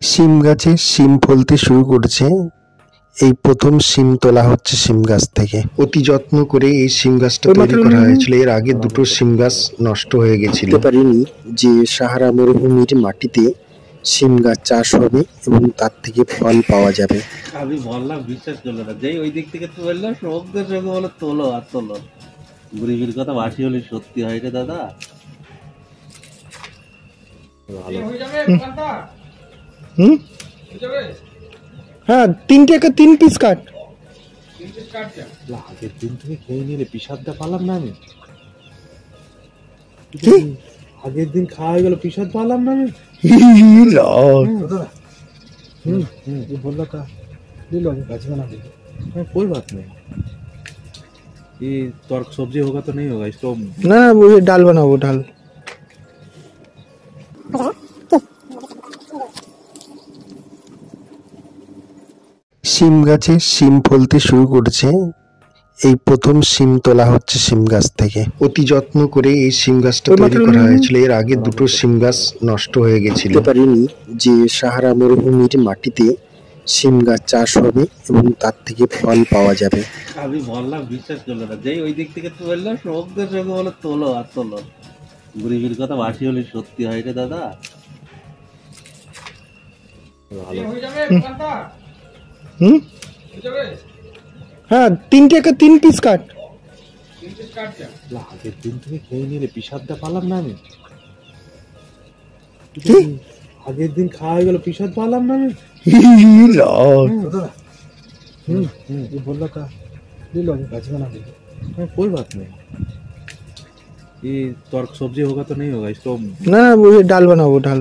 শিম গাছে শিম ফলতে শুরু করেছে। এই প্রথম শিম তোলা হচ্ছে শিম গাছ থেকে। অতি যত্ন করে এই শিম গাছটা তৈরি করা হয়েছিল। এর আগে দুটো শিম গাছ নষ্ট হয়ে গেছিল। বুঝতে পারিনি যে সাহারা মরুভূমির মাটিতে শিম গাছ চাষ হবে এবং তার থেকে ফল পাওয়া যাবে। আমি বললাম বিশ্বাস করলো না, যেই ওই দিক থেকে তুললো সমুদ্রের সঙ্গে বলে তোলো আর তোলো। গরিবের কথা বাসি হলে সত্যি হয় রে দাদা। হ্যাঁ, 3 টাকা 3 পিস কাট। আগের দিন থেকে খেয়ে নিলে পিসাদটা পালাম না আমি। আগের দিন খাওয়া হয়ে গেল, পিসাদ পালাম না আমি। बोला था ले लो, भाजी बना दे। कोई बात नहीं, ये तर्क सब्जी होगा तो नहीं होगा इसको ना, वो ये दाल बनाओ, वो दाल। শিম গাছে শিম ফলতে শুরু করেছে। এই প্রথম শিম তোলা হচ্ছে শিম গাছ থেকে। অতি যত্ন করে এই শিম গাছটা তৈরি করা হয়েছিল। এর আগে দুটো শিম গাছ নষ্ট হয়ে গেছিল। বুঝতে পারিনি যে সাহারা মরুভূমির মাটিতে শিম গাছ চাষ হবে এবং তার থেকে ফল পাওয়া যাবে। আমি বললাম বিশ্বাস করলো না, যেই ওই দিক থেকে তুললো সমুদ্রের সঙ্গে বলে তোলো আর তোলো। গরিবের কথা বাসি হলে সত্যি হয় রে দাদা। হ্যাঁ, 3 টাকা 3 পিস কাট। আগের দিন থেকে খেয়ে নিলে পিসাদটা পালাম না আমি। আগের দিন খাওয়া হয়ে গেল, পিসাদ পালাম না আমি। बोला था ले लो, भाजी बना दे। कोई बात नहीं, ये तर्क सब्जी होगा तो नहीं होगा इसको ना, वो ये दाल बनाओ, वो दाल।